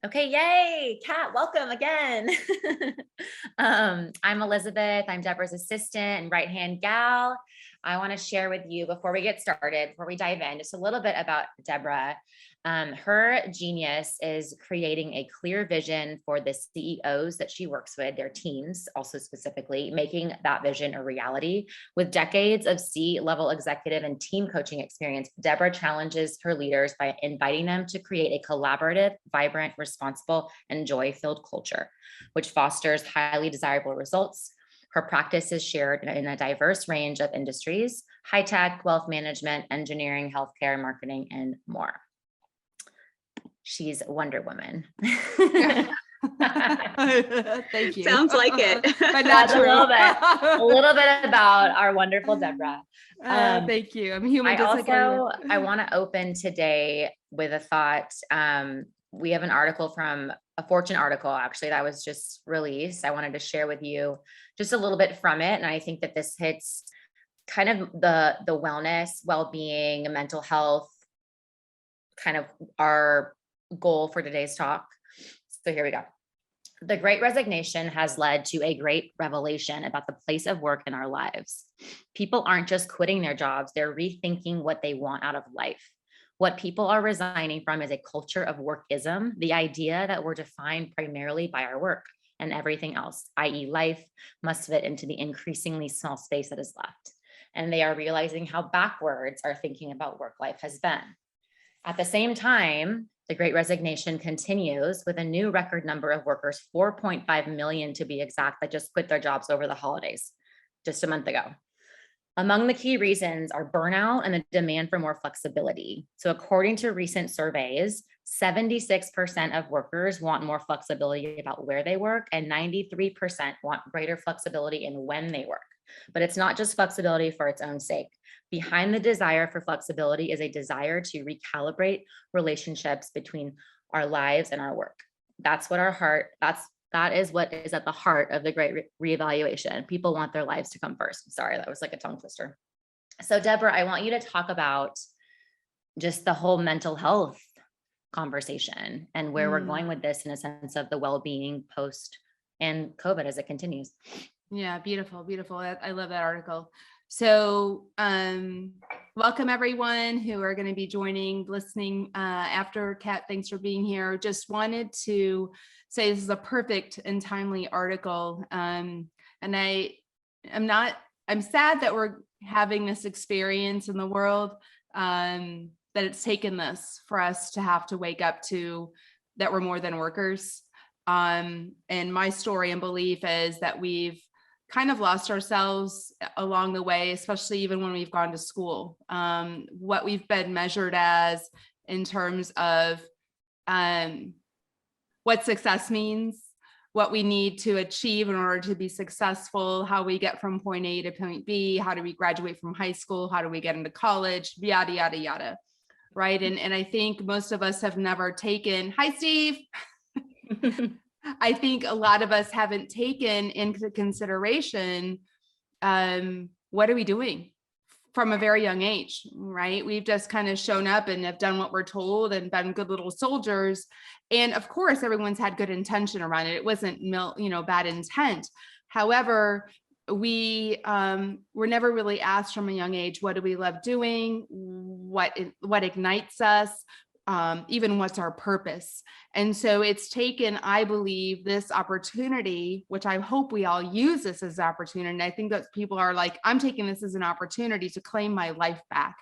Okay, yay, Kat, welcome again. I'm Elizabeth. I'm Deborah's assistant and right-hand gal. I want to share with you before we get started, before we dive in, just a little bit about Deborah. Her genius is creating a clear vision for the CEOs that she works with, their teams, also specifically making that vision a reality. With decades of C-level executive and team coaching experience, Deborah challenges her leaders by inviting them to create a collaborative, vibrant, responsible, and joy-filled culture, which fosters highly desirable results. Her practice is shared in a diverse range of industries: high tech, wealth management, engineering, healthcare, marketing, and more. She's Wonder Woman. Thank you. Sounds like it. But not That's true. a little bit about our wonderful Deborah. Thank you. I'm human. I want to open today with a thought. We have an article from a Fortune article, actually, that was just released. I wanted to share with you just a little bit from it. And I think that this hits kind of the wellness, well-being, mental health, kind of our goal for today's talk. So here we go. The Great Resignation has led to a great revelation about the place of work in our lives. People aren't just quitting their jobs, they're rethinking what they want out of life. What people are resigning from is a culture of workism, the idea that we're defined primarily by our work, and everything else, i.e. life, must fit into the increasingly small space that is left. And they are realizing how backwards our thinking about work life has been. At the same time, the Great Resignation continues with a new record number of workers, 4.5 million to be exact, that just quit their jobs over the holidays just a month ago. Among the key reasons are burnout and the demand for more flexibility. So according to recent surveys, 76% of workers want more flexibility about where they work, and 93% want greater flexibility in when they work. But it's not just flexibility for its own sake. Behind the desire for flexibility is a desire to recalibrate relationships between our lives and our work. That is what is at the heart of the great reevaluation. People want their lives to come first. Sorry, that was like a tongue twister. So Deborah, I want you to talk about just the whole mental health conversation and where we're going with this in a sense of the well-being post and COVID as it continues. Yeah, beautiful, beautiful. I love that article. So welcome everyone who are going to be joining, listening after. Kat, thanks for being here. Just wanted to say this is a perfect and timely article. And I'm sad that we're having this experience in the world, that it's taken this for us to have to wake up to that we're more than workers. And my story and belief is that we've kind of lost ourselves along the way, especially even when we've gone to school. What we've been measured as in terms of what success means, what we need to achieve in order to be successful, how we get from point A to point B, how do we graduate from high school, how do we get into college, yada, yada, yada, right? And I think most of us have never taken, hi, Steve. I think a lot of us haven't taken into consideration, what are we doing from a very young age, right? We've just kind of shown up and have done what we're told and been good little soldiers. And of course, everyone's had good intention around it. It wasn't, bad intent. However, we were never really asked from a young age, what do we love doing? What ignites us? Even what's our purpose. And so it's taken, I believe, this opportunity, which I hope we all use this as an opportunity. And I think that people are like, I'm taking this as an opportunity to claim my life back.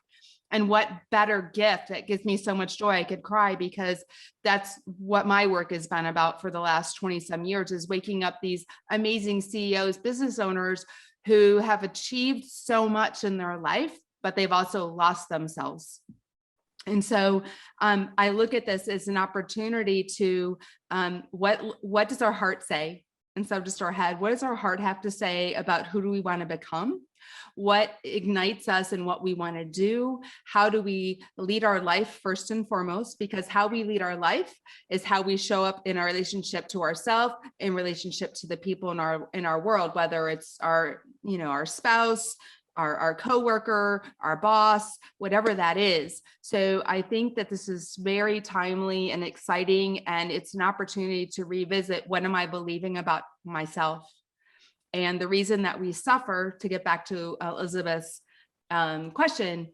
And what better gift that gives me so much joy. I could cry because that's what my work has been about for the last 20 some years, is waking up these amazing CEOs, business owners who have achieved so much in their life, but they've also lost themselves. And so I look at this as an opportunity to, what does our heart say instead of just our head? What does our heart have to say about who do we want to become? What ignites us and what we want to do? How do we lead our life first and foremost? Because how we lead our life is how we show up in our relationship to ourselves, in relationship to the people in our world, whether it's our spouse, our coworker, our boss, whatever that is. So I think that this is very timely and exciting, and it's an opportunity to revisit, what am I believing about myself? And the reason that we suffer, to get back to Elizabeth's question,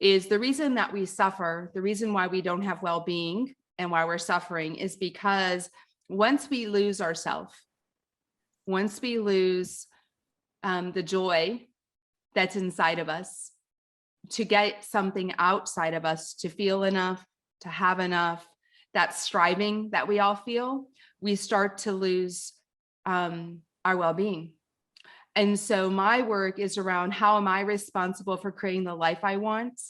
is the reason that we suffer, the reason why we don't have well-being and why we're suffering is because once we lose ourselves, once we lose the joy that's inside of us, to get something outside of us, to feel enough, to have enough, that striving that we all feel, we start to lose our well-being. And so my work is around, how am I responsible for creating the life I want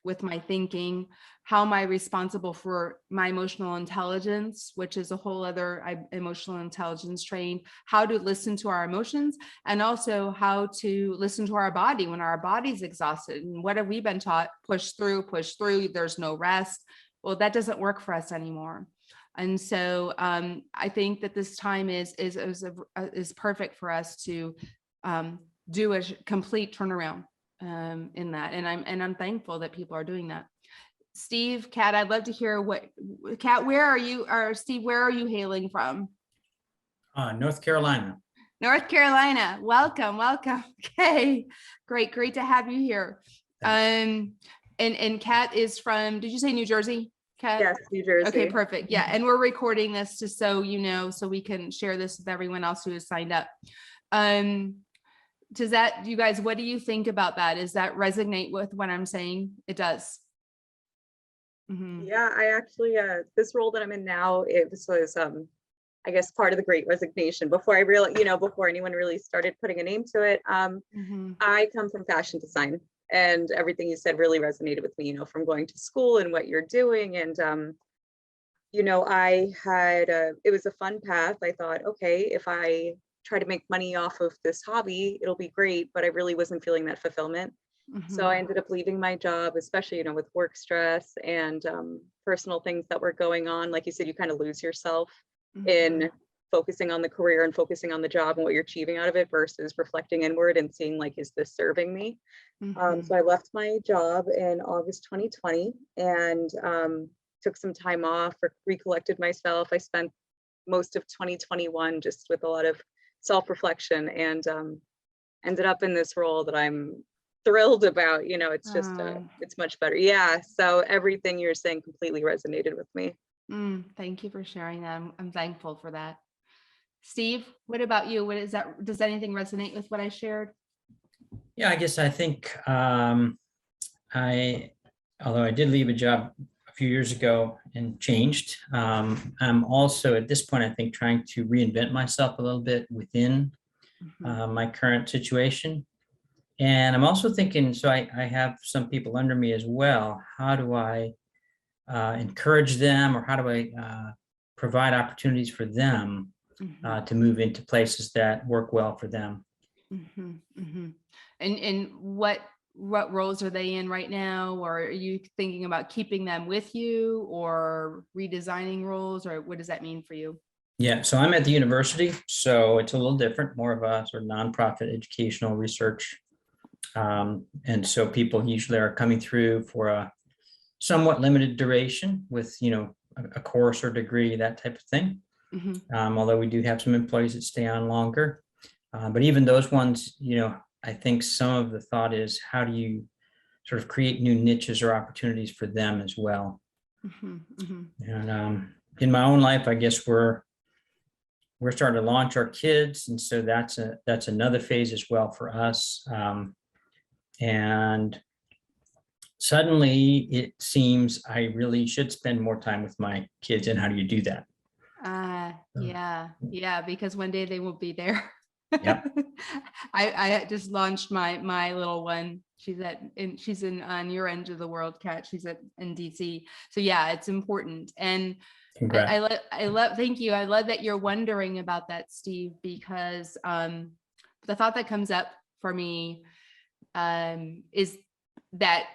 with my thinking? How am I responsible for my emotional intelligence, which is a whole other emotional intelligence trained, how to listen to our emotions, and also how to listen to our body when our body's exhausted. And what have we been taught? Push through, there's no rest. Well, that doesn't work for us anymore. And so I think that this time is perfect for us to do a complete turnaround in that. And I'm thankful that people are doing that. Steve, Kat, I'd love to hear Kat, where are you, or Steve, where are you hailing from? North Carolina. North Carolina. Welcome. Okay, great to have you here. And Kat is from, did you say New Jersey? Kat? Yes, New Jersey. Okay, perfect. Yeah, and we're recording this just so you know, so we can share this with everyone else who has signed up. Does that, you guys, what do you think about that? Does that resonate with what I'm saying? It does. Mm-hmm. Yeah, I actually, this role that I'm in now, it was, I guess, part of the Great Resignation. Before I realized, before anyone really started putting a name to it, I come from fashion design, and everything you said really resonated with me, from going to school and what you're doing. And, I had, it was a fun path. I thought, okay, if I try to make money off of this hobby, it'll be great, but I really wasn't feeling that fulfillment. So I ended up leaving my job, especially, with work stress and personal things that were going on. Like you said, you kind of lose yourself in focusing on the career and focusing on the job and what you're achieving out of it versus reflecting inward and seeing, like, is this serving me? So I left my job in August 2020 and took some time off, recollected myself. I spent most of 2021 just with a lot of self-reflection, and ended up in this role that I'm thrilled about. It's just it's much better. Yeah, so everything you're saying completely resonated with me. Thank you for sharing that. I'm thankful for that. Steve, what about you? What is that? Does anything resonate with what I shared? Yeah, I guess I think although I did leave a job a few years ago and changed, I'm also at this point, I think, trying to reinvent myself a little bit within my current situation. And I'm also thinking, so I have some people under me as well. How do I encourage them, or how do I provide opportunities for them to move into places that work well for them? And what roles are they in right now? Or are you thinking about keeping them with you, or redesigning roles, or what does that mean for you? Yeah, so I'm at the university, so it's a little different, more of a sort of nonprofit educational research. And so people usually are coming through for a somewhat limited duration with, a course or degree, that type of thing. Although we do have some employees that stay on longer. But even those ones, I think some of the thought is, how do you sort of create new niches or opportunities for them as well? And in my own life, I guess we're starting to launch our kids, and so that's another phase as well for us. And suddenly it seems I really should spend more time with my kids. And how do you do that? Yeah, because one day they will be there. Yeah. I just launched my little one. She's in on your end of the world, Kat. She's in DC. So yeah, it's important. And Congrats. I love, thank you. I love that you're wondering about that, Steve, because the thought that comes up for me is that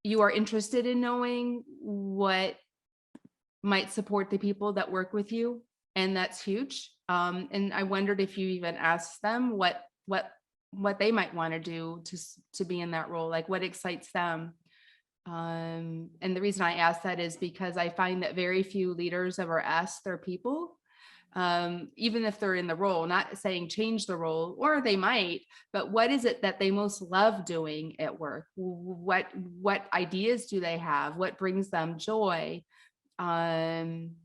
you are interested in knowing what might support the people that work with you. And that's huge. And I wondered if you even asked them what what they might want to do to be in that role, like what excites them. And the reason I ask that is because I find that very few leaders ever ask their people, even if they're in the role, not saying change the role, or they might, but what is it that they most love doing at work? What ideas do they have? What brings them joy? And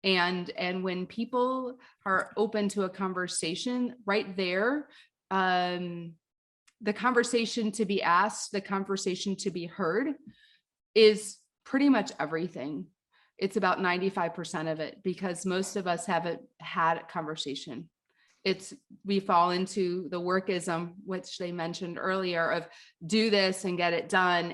when people are open to a conversation right there, the conversation to be asked, the conversation to be heard is pretty much everything. It's about 95% of it, because most of us haven't had a conversation. We fall into the workism, which they mentioned earlier, of do this and get it done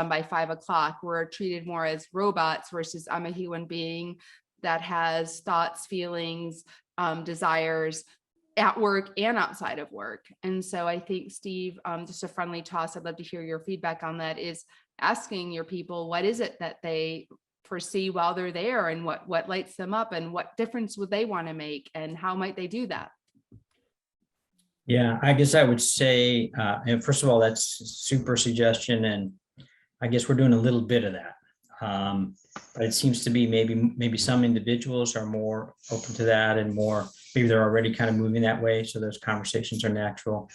by 5 o'clock. We're treated more as robots versus I'm a human being that has thoughts, feelings, desires at work and outside of work. And so I think, Steve, just a friendly toss, I'd love to hear your feedback on that, is asking your people, what is it that they foresee while they're there, and what lights them up, and what difference would they want to make, and how might they do that? Yeah, I guess I would say, and first of all, that's a super suggestion, and I guess we're doing a little bit of that. But it seems to be maybe some individuals are more open to that, and more, maybe they're already kind of moving that way, so those conversations are natural.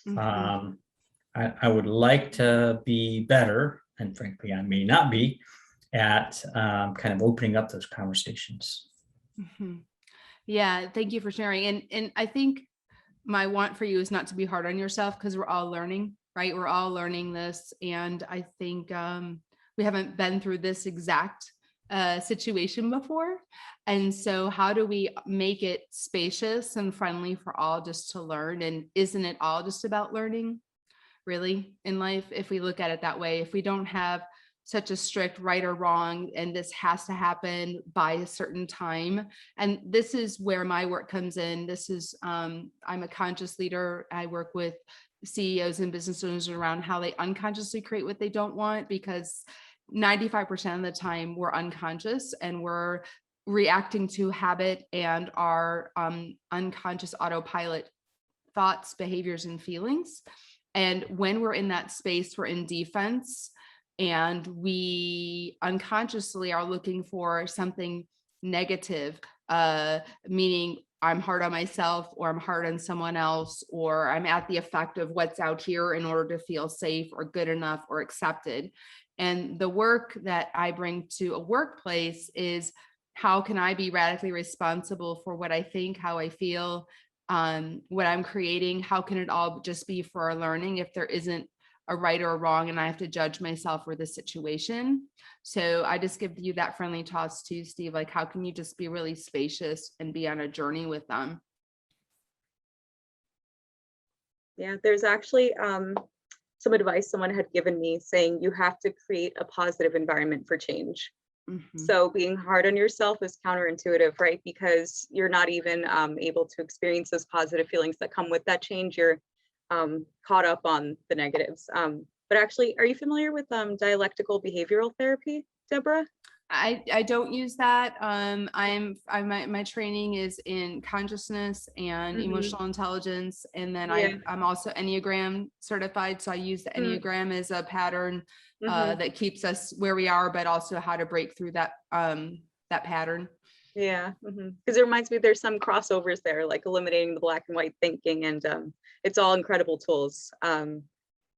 Mhm. I would like to be better, and frankly, I may not be, at kind of opening up those conversations. Mhm. Yeah, thank you for sharing. And I think my want for you is not to be hard on yourself, because we're all learning, right? We're all learning this. And I think we haven't been through this exact situation before. And so how do we make it spacious and friendly for all just to learn? And isn't it all just about learning, really, in life? If we look at it that way, if we don't have such a strict right or wrong, and this has to happen by a certain time. And this is where my work comes in. This is, I'm a conscious leader. I work with CEOs and business owners around how they unconsciously create what they don't want, because 95% of the time we're unconscious and we're reacting to habit and our unconscious autopilot thoughts, behaviors, and feelings. And when we're in that space, we're in defense, and we unconsciously are looking for something negative, meaning I'm hard on myself, or I'm hard on someone else, or I'm at the effect of what's out here in order to feel safe or good enough or accepted. And the work that I bring to a workplace is, how can I be radically responsible for what I think, how I feel, what I'm creating? How can it all just be for our learning if there isn't a right or a wrong, and I have to judge myself for the situation? So I just give you that friendly toss too, Steve, like how can you just be really spacious and be on a journey with them? Yeah, there's actually some advice someone had given me, saying you have to create a positive environment for change. Mhm. So being hard on yourself is counterintuitive, right? Because you're not even able to experience those positive feelings that come with that change. You're caught up on the negatives. But actually, are you familiar with dialectical behavioral therapy, Deborah? I don't use that. My training is in consciousness and Mhm. emotional intelligence, and then Yeah. I'm also Enneagram certified. So I use the Enneagram as a pattern Mhm. that keeps us where we are, but also how to break through that pattern. Yeah, because it reminds me there's some crossovers there, like eliminating the black and white thinking, and it's all incredible tools.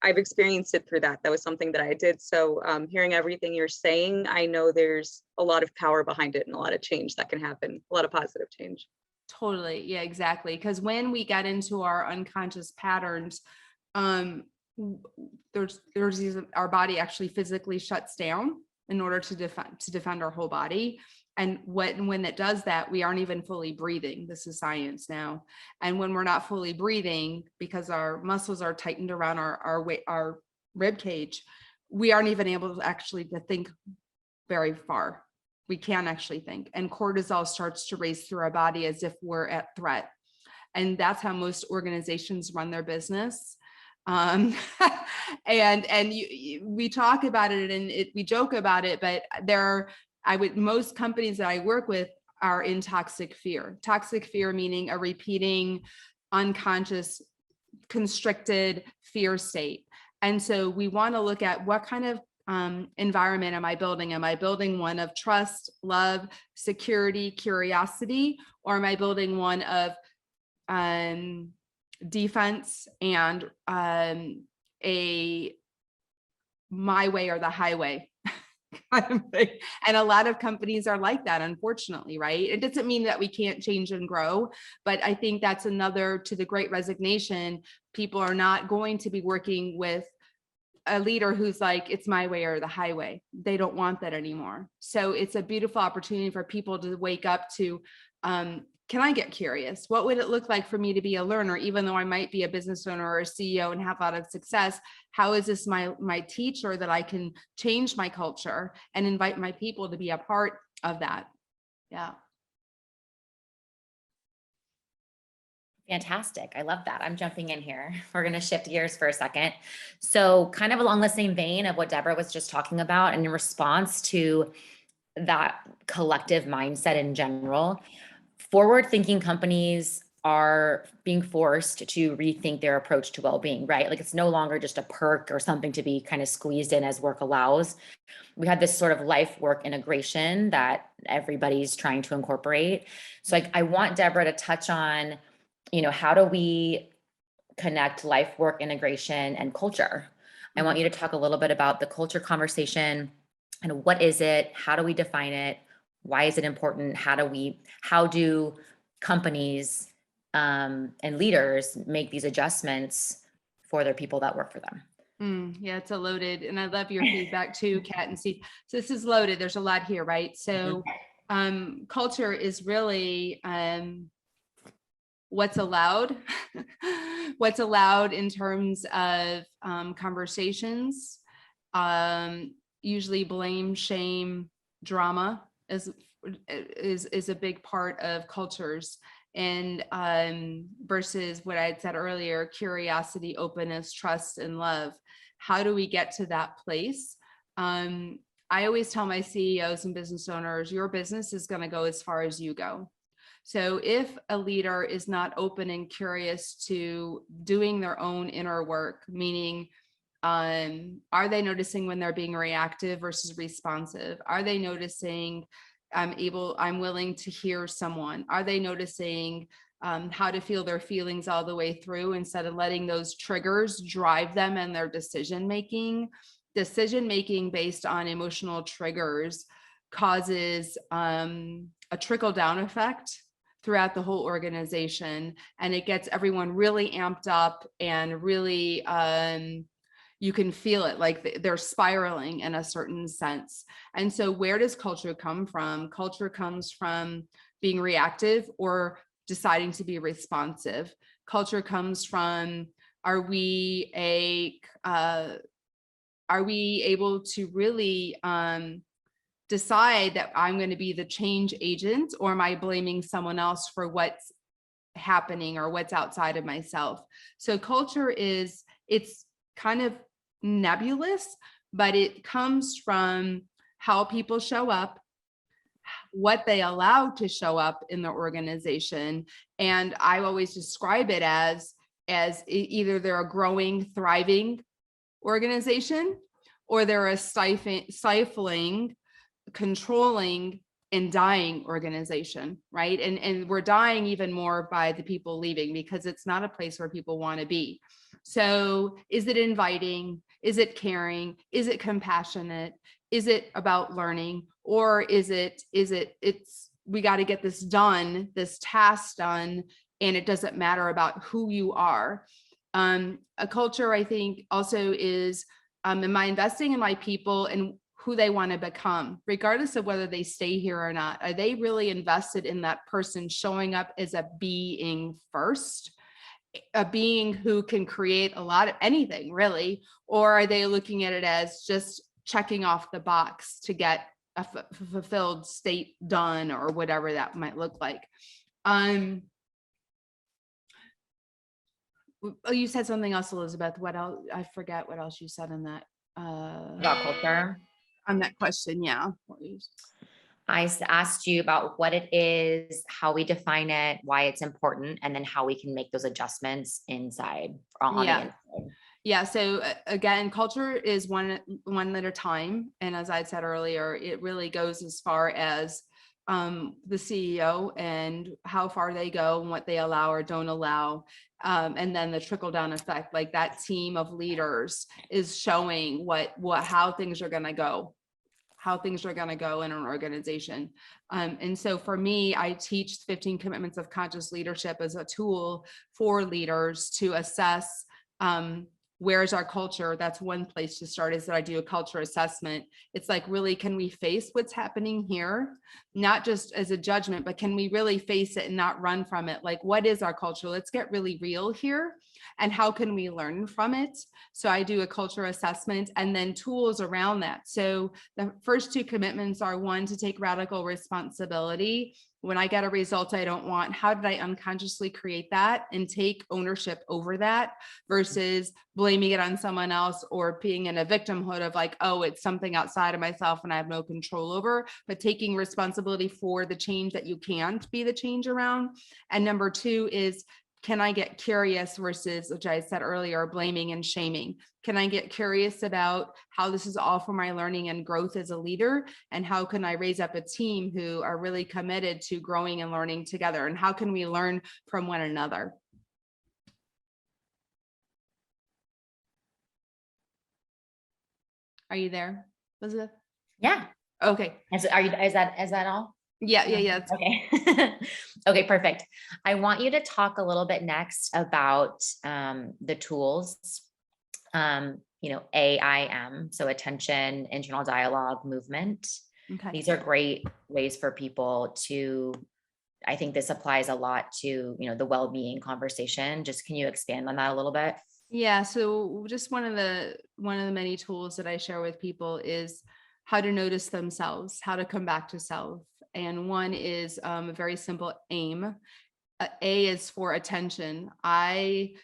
I've experienced it through that. That was something that I did. So hearing everything you're saying, I know there's a lot of power behind it and a lot of change that can happen, a lot of positive change. Totally. Yeah, exactly. Because when we get into our unconscious patterns, um, there's these, our body actually physically shuts down in order to defend our whole body. And when it does that, we aren't even fully breathing. This is science now. And when we're not fully breathing, because our muscles are tightened around our rib cage, we aren't even able to actually to think very far. We can't actually think. And cortisol starts to race through our body as if we're at threat. And that's how most organizations run their business. And we talk about it, and we joke about it, but most companies that I work with are in toxic fear. Toxic fear meaning a repeating unconscious constricted fear state. And so we want to look at what kind of environment am I building? Am I building one of trust, love, security, curiosity, or am I building one of defense and a my way or the highway kind of thing? And a lot of companies are like that, unfortunately, right? It doesn't mean that we can't change and grow, but I think that's another, to the great resignation. People are not going to be working with a leader who's like, it's my way or the highway. They don't want that anymore. So it's a beautiful opportunity for people to wake up to, can I get curious? What would it look like for me to be a learner, even though I might be a business owner or a CEO and have a lot of success? How is this my teacher that I can change my culture and invite my people to be a part of that? Yeah. Fantastic. I love that. I'm jumping in here. We're going to shift gears for a second. So kind of along the same vein of what Deborah was just talking about, and in response to that collective mindset in general, forward-thinking companies are being forced to rethink their approach to well-being, right? Like it's no longer just a perk or something to be kind of squeezed in as work allows. We have this sort of life work integration that everybody's trying to incorporate. So I want Deborah to touch on, how do we connect life work integration and culture? I want you to talk a little bit about the culture conversation and what is it? How do we define it? Why is it important? How do companies and leaders make these adjustments for their people that work for them? Yeah, it's a loaded, and I love your feedback too, Kat and Steve. So this is loaded. There's a lot here, right? So culture is really what's allowed, what's allowed in terms of conversations, usually blame, shame, drama is a big part of cultures. And versus what I had said earlier, curiosity, openness, trust, and love. How do we get to that place? I always tell my CEOs and business owners, your business is going to go as far as you go. So if a leader is not open and curious to doing their own inner work, meaning, are they noticing when they're being reactive versus responsive? Are they noticing I'm willing to hear someone? Are they noticing how to feel their feelings all the way through instead of letting those triggers drive them in their decision making? Decision making based on emotional triggers causes a trickle down effect throughout the whole organization, and it gets everyone really amped up and really you can feel it, like they're spiraling in a certain sense. And so where does culture come from? Culture comes from being reactive or deciding to be responsive. Culture comes from, are we able to really decide that I'm going to be the change agent, or am I blaming someone else for what's happening or what's outside of myself? So culture it's kind of nebulous, but it comes from how people show up, what they allow to show up in the organization. And I always describe it as either they're a growing, thriving organization, or they're a stifling, controlling, and dying organization, right? And we're dying even more by the people leaving, because it's not a place where people want to be. So is it inviting? Is it caring? Is it compassionate? Is it about learning? Or is it's we got to get this done, this task done, and it doesn't matter about who you are. A culture, I think, also is, am I investing in my people and who they want to become, regardless of whether they stay here or not? Are they really invested in that person showing up as a being first, a being who can create a lot of anything really? Or are they looking at it as just checking off the box to get a fulfilled state done, or whatever that might look like? You said something else, Elizabeth. What else? I forget what else you said in that. About culture. On that question, yeah. asked you about what it is, how we define it, why it's important, and then how we can make those adjustments inside on the Yeah. inside. Yeah. So again, culture is one at a time. And as I said earlier, it really goes as far as the CEO and how far they go and what they allow or don't allow. And then the trickle down effect, like that team of leaders is showing how things are going to go, in an organization. And so for me, I teach 15 commitments of conscious leadership as a tool for leaders to assess where's our culture. That's one place to start, is that I do a culture assessment. It's like, really, can we face what's happening here? Not just as a judgment, but can we really face it and not run from it? Like, what is our culture? Let's get really real here. And how can we learn from it? So I do a culture assessment and then tools around that. So the first two commitments are, one, to take radical responsibility. When I get a result I don't want, how did I unconsciously create that and take ownership over that, versus blaming it on someone else or being in a victimhood of like, oh, it's something outside of myself and I have no control over, but taking responsibility for the change that you can't be the change around. And number two is, can I get curious versus, which I said earlier, blaming and shaming? Can I get curious about how this is all for my learning and growth as a leader? And how can I raise up a team who are really committed to growing and learning together? And how can we learn from one another? Are you there, Elizabeth? Yeah. Okay. Is that all? Yeah. Okay. Okay, perfect. I want you to talk a little bit next about the tools, AIM, so attention, internal dialogue, movement. Okay. These are great ways for people to, I think this applies a lot to, the well-being conversation. Just, can you expand on that a little bit? Yeah. So just one of the many tools that I share with people is how to notice themselves, how to come back to self. And one is a very simple AIM. A is for attention. I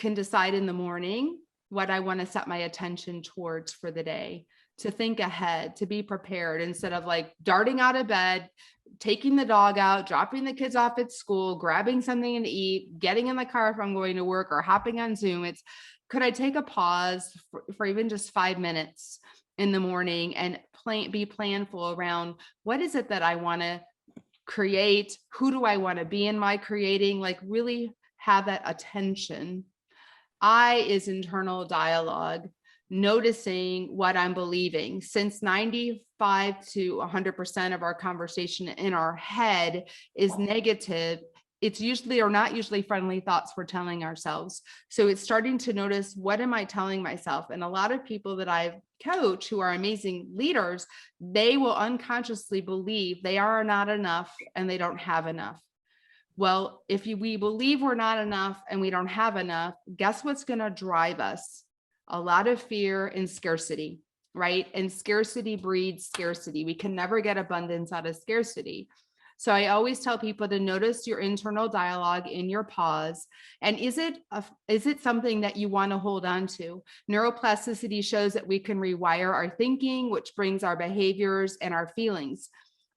can decide in the morning what I want to set my attention towards for the day, to think ahead, to be prepared, instead of like darting out of bed, taking the dog out, dropping the kids off at school, grabbing something to eat, getting in the car if I'm going to work, or hopping on Zoom. It's, could I take a pause for even just 5 minutes in the morning and be planful around, what is it that I want to create? Who do I want to be in my creating? Like, really have that attention. I is internal dialogue, noticing what I'm believing. Since 95 to 100% of our conversation in our head is negative, it's usually, or not usually, friendly thoughts we're telling ourselves. So it's starting to notice, what am I telling myself? And a lot of people that I've coached who are amazing leaders, they will unconsciously believe they are not enough and they don't have enough. Well, if we believe we're not enough and we don't have enough, guess what's going to drive us? A lot of fear and scarcity, right? And scarcity breeds scarcity. We can never get abundance out of scarcity. So I always tell people to notice your internal dialogue in your pause. And is it something that you want to hold on to? Neuroplasticity shows that we can rewire our thinking, which brings our behaviors and our feelings.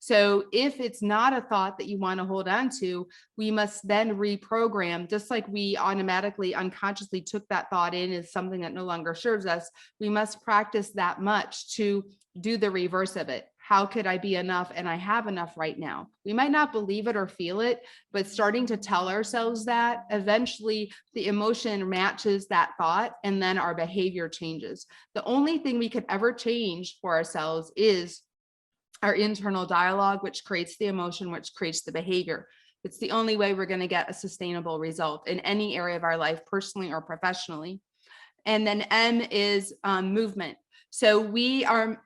So if it's not a thought that you want to hold on to, we must then reprogram, just like we automatically, unconsciously took that thought in as something that no longer serves us. We must practice that much to do the reverse of it. How could I be enough? And I have enough right now. We might not believe it or feel it, but starting to tell ourselves that, eventually the emotion matches that thought, and then our behavior changes. The only thing we could ever change for ourselves is our internal dialogue, which creates the emotion, which creates the behavior. It's the only way we're going to get a sustainable result in any area of our life, personally or professionally. And then M is movement. So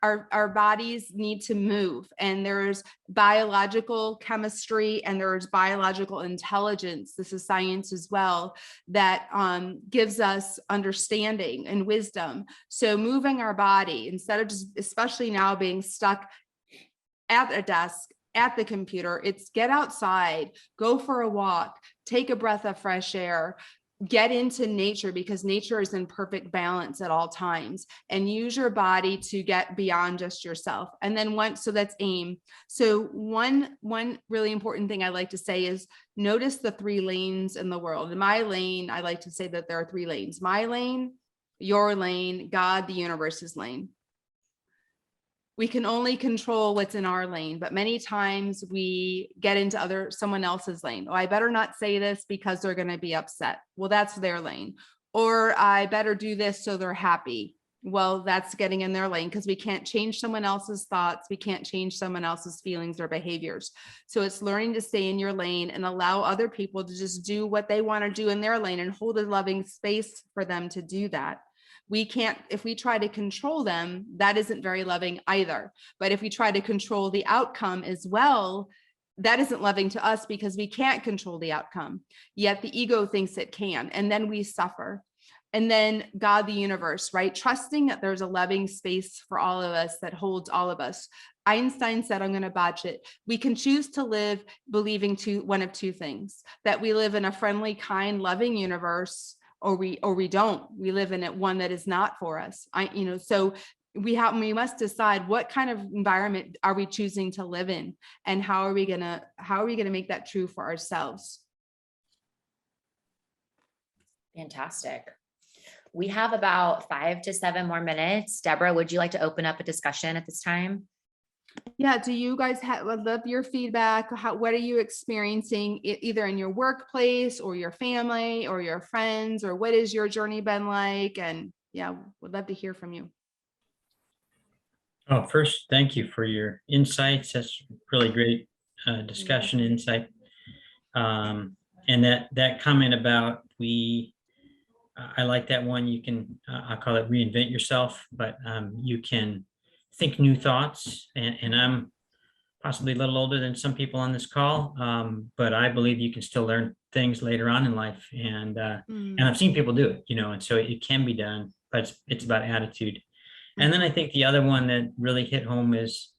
our bodies need to move, and there's biological chemistry and there's biological intelligence. This is science as well, that gives us understanding and wisdom. So moving our body, instead of just, especially now, being stuck at a desk, at the computer, it's get outside, go for a walk, take a breath of fresh air, get into nature, because nature is in perfect balance at all times, and use your body to get beyond just yourself. And then so that's aim. So one really important thing I like to say is notice the 3 lanes in the world. In my lane, I like to say that there are 3 lanes: my lane, your lane, God, the universe's lane. We can only control what's in our lane, but many times we get into someone else's lane. Oh, I better not say this because they're going to be upset. Well, that's their lane. Or I better do this so they're happy. Well, that's getting in their lane, because we can't change someone else's thoughts. We can't change someone else's feelings or behaviors. So it's learning to stay in your lane and allow other people to just do what they want to do in their lane, and hold a loving space for them to do that. We can't, if we try to control them, that isn't very loving either. But if we try to control the outcome as well, that isn't loving to us, because we can't control the outcome. Yet the ego thinks it can, and then we suffer. And then God, the universe, right? Trusting that there's a loving space for all of us that holds all of us. Einstein said, I'm going to botch it, we can choose to live believing one of 2 things: that we live in a friendly, kind, loving universe, or we don't. We live in one that is not for us. So we must decide what kind of environment are we choosing to live in, and how are we gonna make that true for ourselves. Fantastic. We have about 5 to 7 more minutes. Deborah, would you like to open up a discussion at this time? Yeah. Do you guys have, I'd love your feedback. What are you experiencing either in your workplace or your family or your friends, or what has your journey been like? And yeah, would love to hear from you. Oh, first, thank you for your insights. That's really great discussion insight. And that comment about I like that one. You can, I call it reinvent yourself, but you can think new thoughts. And I'm possibly a little older than some people on this call, but I believe you can still learn things later on in life. And I've seen people do it, and so it can be done, but it's about attitude. And then I think the other one that really hit home is,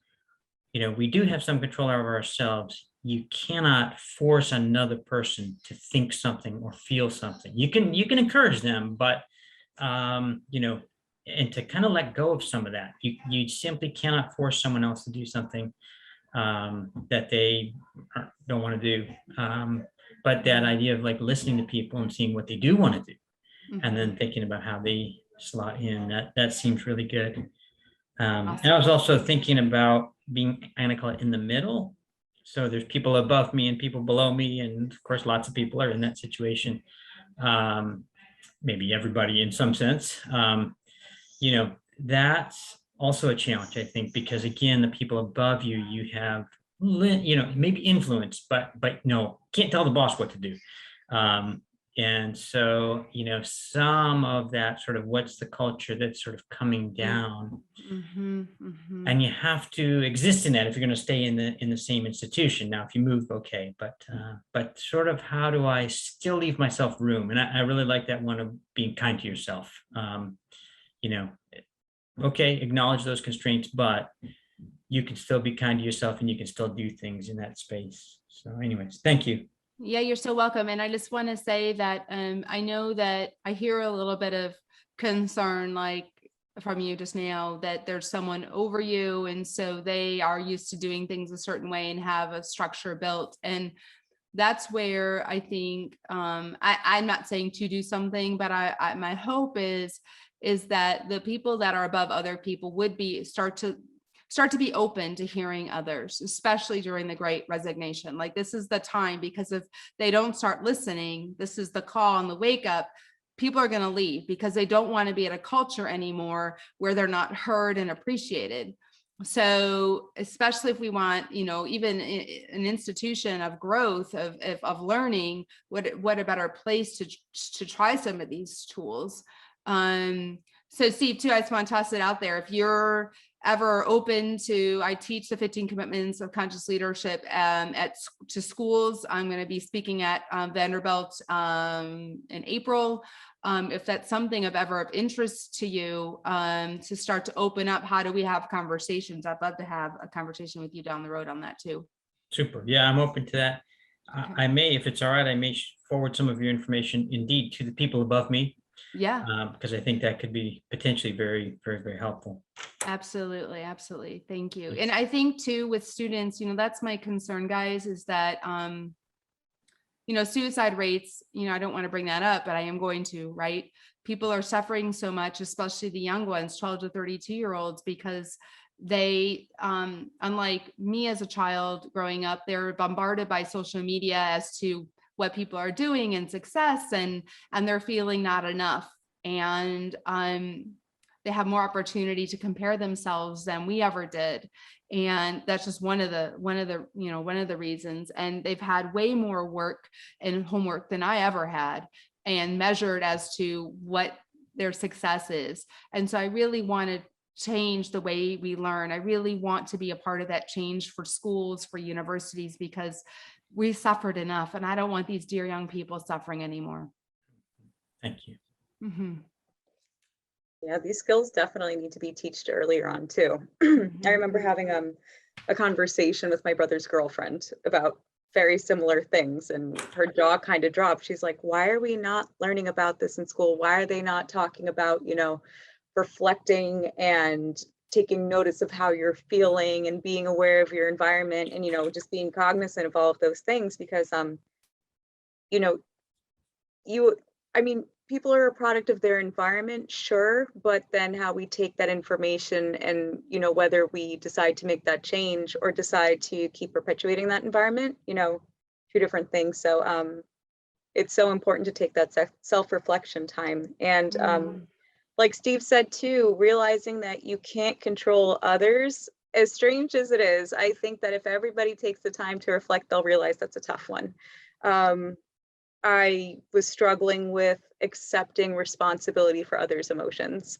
we do have some control over ourselves. You cannot force another person to think something or feel something. You can encourage them, but and to kind of let go of some of that. You simply cannot force someone else to do something that they don't want to do. But that idea of like listening to people and seeing what they do want to do, and then thinking about how they slot in, that seems really good. And I was also thinking about being, I'm gonna call it, in the middle. So there's people above me and people below me, and of course lots of people are in that situation. Maybe everybody in some sense. That's also a challenge, I think, because again, the people above you, you have maybe influence, but no, can't tell the boss what to do. And so, some of that sort of, what's the culture that's sort of coming down, and you have to exist in that if you're going to stay in the same institution. Now, if you move, okay, but sort of, how do I still leave myself room? And I really like that one of being kind to yourself. Okay, acknowledge those constraints, but you can still be kind to yourself, and you can still do things in that space. So anyways, thank you. Yeah, you're so welcome. And I just want to say that I know that I hear a little bit of concern, like from you just now, that there's someone over you, and so they are used to doing things a certain way and have a structure built. And that's where I think I'm not saying to do something, but my hope is that the people that are above other people would start to be open to hearing others, especially during the Great Resignation. Like, this is the time, because if they don't start listening, this is the call and the wake up. People are going to leave because they don't want to be at a culture anymore where they're not heard and appreciated. So especially if we want, even an institution of growth, of learning, what a better place to try some of these tools. So Steve, too, I just want to toss it out there. If you're ever open to, I teach the 15 commitments of conscious leadership to schools. I'm going to be speaking at Vanderbilt in April. If that's something of interest to you, to start to open up, how do we have conversations? I'd love to have a conversation with you down the road on that too. Super. Yeah, I'm open to that. I may, if it's all right, I may forward some of your information indeed to the people above me, Yeah, because I think that could be potentially very, very, very helpful. absolutely. Absolutely. Thank you. And Thanks. I think too, with students, that's my concern, guys, is that, suicide rates, I don't want to bring that up, but I am going to, right? People are suffering so much, especially the young ones, 12 to 32-year-olds, because they, unlike me as a child growing up, they're bombarded by social media as to what people are doing and success, and they're feeling not enough. And they have more opportunity to compare themselves than we ever did. And that's just one of the reasons. And they've had way more work and homework than I ever had, and measured as to what their success is. And so I really want to change the way we learn. I really want to be a part of that change for schools, for universities, because we suffered enough, and I don't want these dear young people suffering anymore. Thank you. Mm-hmm. Yeah, these skills definitely need to be taught earlier on too. I remember having a conversation with my brother's girlfriend about very similar things, and her jaw kind of dropped. She's like, why are we not learning about this in school? Why are they not talking about, reflecting and taking notice of how you're feeling and being aware of your environment, and, just being cognizant of all of those things? Because, you know, people are a product of their environment, sure, but then how we take that information and, whether we decide to make that change or decide to keep perpetuating that environment, two different things. So it's so important to take that self-reflection time. And like Steve said too, realizing that you can't control others, as strange as it is, I think that if everybody takes the time to reflect, they'll realize that's a tough one. I was struggling with accepting responsibility for others' emotions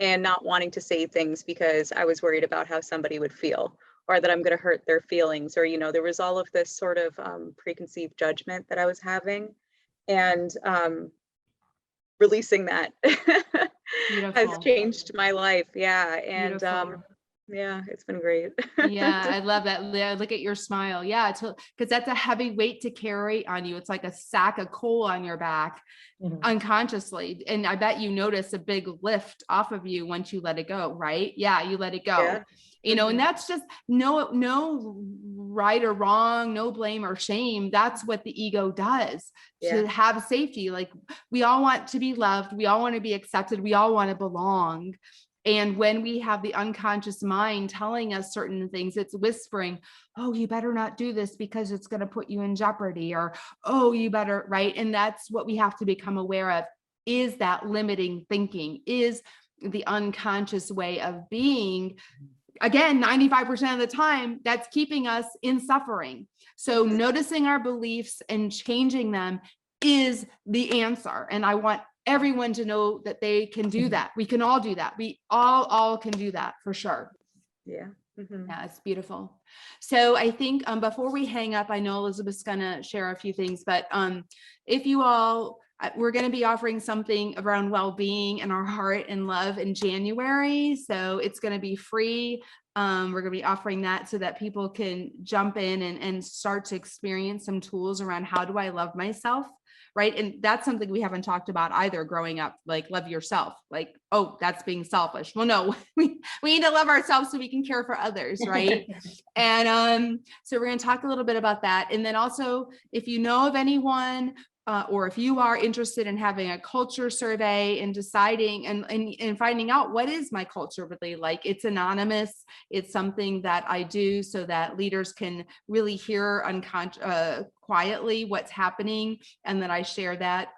and not wanting to say things because I was worried about how somebody would feel, or that I'm going to hurt their feelings, or, there was all of this sort of preconceived judgment that I was having, and releasing that has changed my life. Yeah. And yeah, it's been great. Yeah, I love that. Look at your smile. Yeah, because that's a heavy weight to carry on you. It's like a sack of coal on your back, unconsciously. And I bet you notice a big lift off of you once you let it go, right? Yeah, you let it go. Yeah. And that's just no right or wrong, no blame or shame. That's what the ego does to have safety. Like, we all want to be loved. We all want to be accepted. We all want to belong. And when we have the unconscious mind telling us certain things, it's whispering, oh, you better not do this because it's going to put you in jeopardy, or, oh, you better, right? And that's what we have to become aware of, is that limiting thinking, is the unconscious way of being. Again, 95% of the time, that's keeping us in suffering. So noticing our beliefs and changing them is the answer. And I want everyone to know that they can do that. We can all do that. We all can do that for sure. Yeah. Yeah, it's beautiful. So I think before we hang up, I know Elizabeth's gonna share a few things, but if you all, we're going to be offering something around well-being and our heart and love in January. So it's going to be free. We're going to be offering that so that people can jump in and start to experience some tools around how do I love myself. Right. And that's something we haven't talked about either growing up, like love yourself, like, oh, that's being selfish. Well, no, we need to love ourselves so we can care for others. Right. And so we're going to talk a little bit about that. And then also, if you know of anyone, or if you are interested in having a culture survey and deciding and finding out what is my culture really like, it's anonymous. It's something that I do so that leaders can really hear quietly what's happening, and then I share that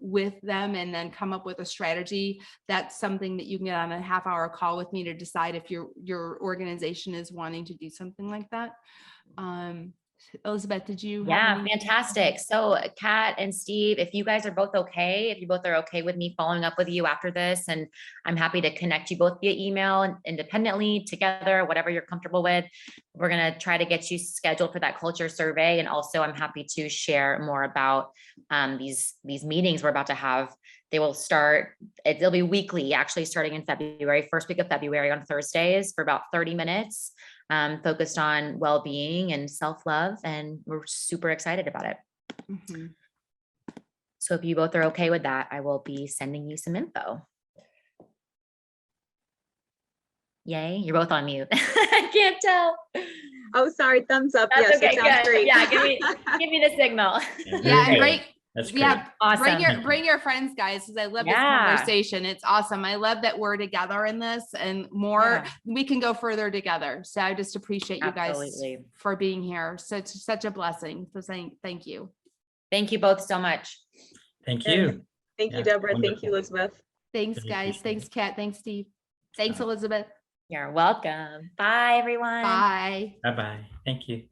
with them and then come up with a strategy. That's something that you can get on a half-hour call with me to decide if your organization is wanting to do something like that. Elizabeth, did you have any? Fantastic. So Kat and Steve, if you guys are both okay, if you both are okay with me following up with you after this, and I'm happy to connect you both via email and independently, together, whatever you're comfortable with. We're going to try to get you scheduled for that culture survey. And also I'm happy to share more about these meetings we're about to have. They will start, they'll be weekly, actually starting in February, first week of February on Thursdays for about 30 minutes. focused on well-being and self-love, and we're super excited about it. Mhm. So if you both are okay with that, I will be sending you some info. Yay, you're both on mute. I can't tell. Oh, sorry, thumbs up. That's Yes, okay, it sounds good. great. Yeah, give me the signal. Yeah, and Very bring, good. That's great. yeah, Awesome. bring your friends, guys, because I love this Yeah. conversation. It's awesome. I love that we're together in this, and more, Yeah. we can go further together. So I just appreciate you guys Absolutely. for being here. Such a blessing. So saying thank you. Thank you both so much. Thank Yeah. you. Thank you, Yeah, Deborah. Thank you, wonderful. Elizabeth. Thanks, Really guys. appreciate Thanks, it. Kat. Thanks, Steve. Thanks, Bye. Elizabeth. You're welcome. Bye, everyone. Bye. Bye-bye. Thank you.